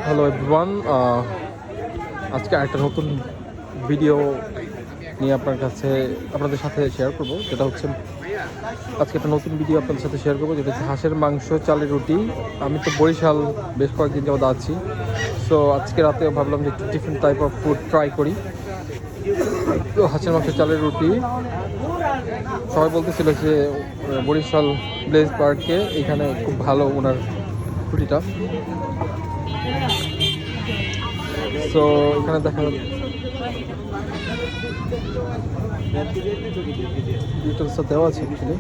Hello everyone, আজকে একটা নতুন ভিডিও নিয়ে আপনাদের সাথে শেয়ার করব। যেটা হচ্ছে আজকে একটা নতুন ভিডিও আপনাদের সাথে শেয়ার করবো, যেটা হচ্ছে হাঁসের মাংস, চালের রুটি। আমি তো বরিশাল বেশ কয়েকদিন যাবত আছি, সো আজকে রাতে ভাবলাম যে একটু different type of food try করি। তো হাঁসের মাংস, চালের রুটি, সবাই বলতেছিল যে বরিশাল ব্লেজ পার্কে এখানে খুব ভালো ওনার রুটিটা। সো এখানে দেখা ডিটেলসটা দেওয়া আছে অ্যাকচুয়ালি।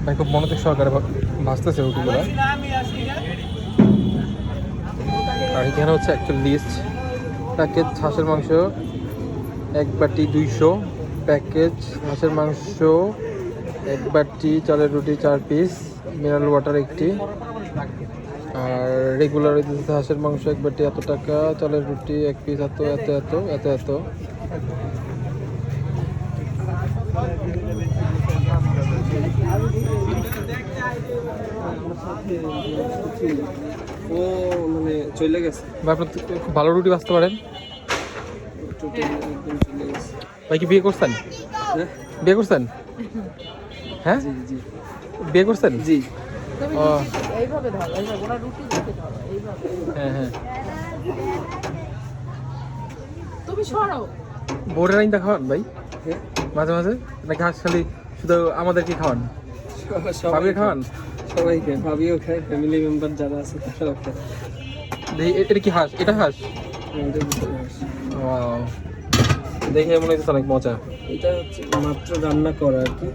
ভাই খুব মনোযোগ সহকারে ভাজতেছে রুটিগুলো। আর এখানে হচ্ছে অ্যাকচুয়াল লিস্ট। প্যাকেজ হাঁসের মাংস 1 বাটি 200, প্যাকেজ হাঁসের মাংস 1 বাটি, চালের রুটি 4 পিস, মিনারেল ওয়াটার 1টি, আর রেগুলার হাঁসের মাংস 1 বাটি এত টাকা, চালের রুটি 1 পিস এত এত এত এত এত। ও মানে চলে গেছে। ভাই আপনি খুব ভালো রুটি বাঁচতে পারেন। ভাই কি বিয়ে করছেন? বিয়ে করছেন? হ্যাঁ জি বিয়ে করছেন? জি। এইভাবে ধরো, এইভাবে ওরা রুটি দিতে ধরো, এইভাবে। হ্যাঁ হ্যাঁ। তুমি সরো। বোর্ডের আইনটা খাওয়ান ভাই হ্যাঁ মাঝে মাঝে, নাকি হাঁস খালি শুধু আমাদেরকে খাওয়ান? ভাবিয়ে খাওয়ান? সবাইকে, ভাবিও খায়, ফ্যামিলি মেম্বার যারা আছে তারাও খায়। এটা কি হাঁস? এটা হাঁস? আমাদের ভিতরে আসে। Wow, দেখে মনে হচ্ছে অনেক মজা। এটা হচ্ছে মাত্র রান্না করা আর কি।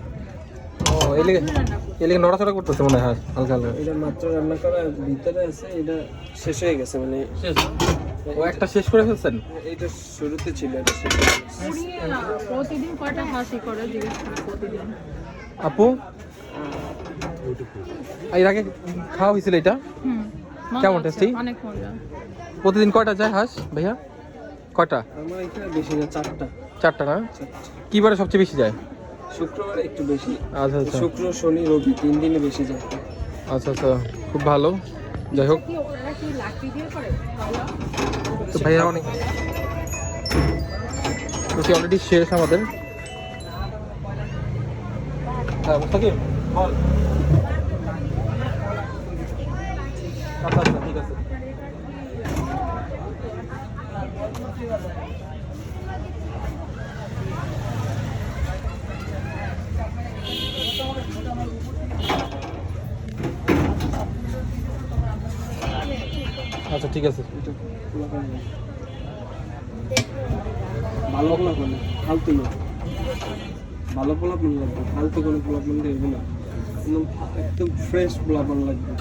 ও এলিগে নড়াচড়া করতেছে মনে হয় হাঁস হালকা হালকা। এটা মাত্র রান্না করা, ভিতরে আছে, এটা শেষ হয়ে গেছে মানে। ও একটা শেষ করে ফেলছেন? এইটা শুরুতে ছিল, এটা শেষ হয়ে গেছে। উনি প্রতিদিন কয়টা হাসি করে জিজ্ঞেস করে প্রতিদিন। আপু এর আগে খাওয়া হয়েছিল এটা? মজা কেমন আছে, tasty? অনেক মজা। প্রতিদিন কয়টা যায় হাঁস ভাইয়া? কয়টা? আমার এখানে বেশি না, 4টা। 4টা না? কি বারে সবচেয়ে বেশি যায়? শুক্রবারে একটু বেশি। আচ্ছা আচ্ছা শুক্র, শনি, রবি 3 দিনে বেশি যায়। আচ্ছা আচ্ছা, খুব ভালো। যাই হোক, কি ওরা কি লাকড়ি দিয়ে করে খাওয়া? তো ভাইয়া অনেক রুটি অলরেডি শেষ আমাদের। হ্যাঁ মুস্তাকিম বল। আচ্ছা আচ্ছা ঠিক আছে। আচ্ছা ঠিক আছে। এটা পোলাপান না। ভালো পোলাপান না, ফালতু না। ভালো পোলাপান লাগবে, ফালতু কোনো পোলাপান দেখবে না। একদম ফ্রেশ পোলাপান লাগবে।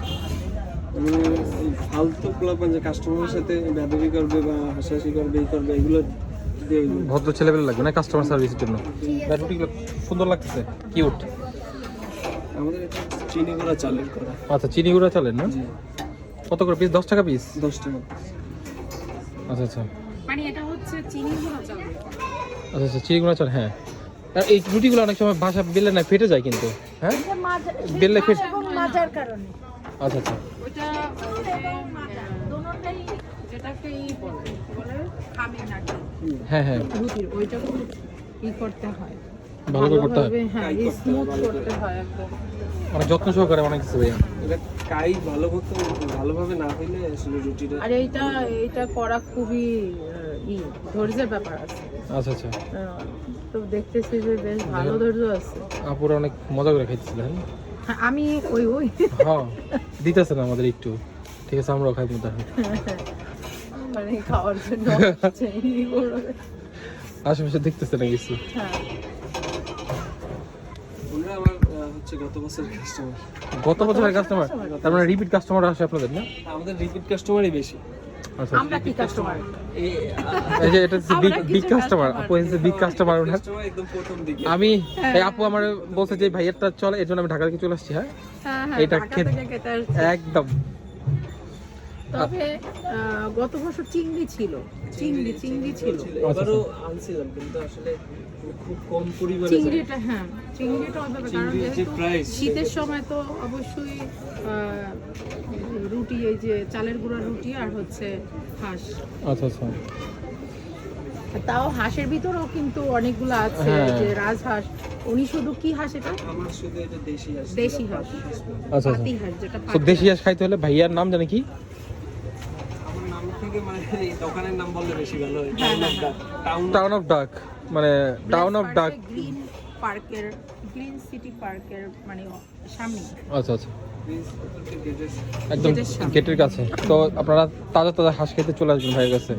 মানে এই ফালতু পোলাপান যে কাস্টমারের সাথে বেয়াদবি করবে বা হাসাহাসি করবে, এই করবে, এগুলো দিয়ে হইবে না। ভদ্র ছেলেবেলে লাগবে না কাস্টমার সার্ভিসের জন্য। ভাই রুটিগুলো সুন্দর লাগতেছে, কিউট। আমাদের এটা চিনি গুঁড়া চালের করা। আচ্ছা চিনি গুঁড়া চালের না? জি, কত করে পিস? 10 টাকা পিস? 10 টাকা। আচ্ছা আচ্ছা মানে এটা হচ্ছে চিনি গুঁড়া চাল। আচ্ছা আচ্ছা চিনি গুঁড়া চাল। হ্যাঁ, আর এই রুটিগুলো অনেক সময় ভাষা বেলে না ফেটে যায় কিন্তু। হ্যাঁ বেললে ফেটে। মাজার কারণে আচ্ছা আচ্ছা ওইটা দোনোটাই যেটাকে বলে খাবি না হ্যাঁ হ্যাঁ, রুটির ওইটা ই করতে হয়, ভালো করে করতে হয়, ভালোভাবে, হ্যাঁ স্মুথ করতে হয় একদম। অনেক যত্ন সহকারে অনেক কিছু ভাইয়া। এটা কাই ভালোভাবে না হইলে আসলে রুটিটা। আর এইটা করা খুবই ধৈর্যের ব্যাপার আছে। আচ্ছা আচ্ছা, তো দেখতেছি যে বেশ ভালো ধৈর্য আছে। আপুরা অনেক মজা করে খাইতেছিলেন। হ্যাঁ, আমি ওই হ্যাঁ দিতেছে না আমাদের একটু, ঠিক আছে আমরাও খাইব তাহলে। মানে খাওয়ার জন্য চিনি গুঁড়ো। আশেপাশে দেখতেছে না কিছু। হ্যাঁ ওনারা আমার হচ্ছে গত বছরের কাস্টমার। গত বছরের কাস্টমার? তার মানে রিপিট কাস্টমার আসে আপনাদের না? আমাদের রিপিট কাস্টমারই বেশি। আচ্ছা আমরা কি কাস্টমার? এই যে এটা হচ্ছে বিগ কাস্টমার। আপু হচ্ছে বিগ কাস্টমার ওনার। কাস্টমার একদম প্রথম দিকে। আমি এই আপু আমার বলছে যে ভাইয়ারটা চলে, এর জন্য আমি ঢাকা থেকে চলে আসছি। হ্যাঁ হ্যাঁ এটা ঢাকা থেকে খেতে আসছি। একদম। তবে গত বছর চিংড়ি ছিল। এবারও আনছিলাম কিন্তু আসলে খুব কম পরিমাণে। চিংড়িটা চিংড়িটা হবে, কারণ চিংড়ির যে যেহেতু price, শীতের সময় তো অবশ্যই রুটি, এই যে চালের গুঁড়ার রুটি আর হচ্ছে হাঁস। আচ্ছা আচ্ছা। তাও হাঁসের ভিতরেও কিন্তু অনেকগুলো আছে, হ্যাঁ। যে রাজহাঁস। উনি শুধু কি হাঁস এটা? আমার শুধু এটা দেশি হাঁস। দেশি হাঁস, আচ্ছা পাতি হাঁস যেটা তো দেশি হাঁস খাইতে হলে ভাইয়ার নাম জানে কি? আমার নাম থেকে মানে এই দোকানের নাম বললে বেশি ভালো হয়। হ্যাঁ, টাউন অফ হ্যাঁ, ডাক। টাউন অফ ডাক, মানে টাউন অফ ডাক। গ্রিন পার্কের, গ্রিন সিটি পার্কের মানে সামনে। আচ্ছা আচ্ছা, গেটের একদম গেটের সামনে। গেটের কাছে। তো আপনারা তাজা তাজা হাঁস খেতে চলে আসবেন ভাইয়ের কাছে।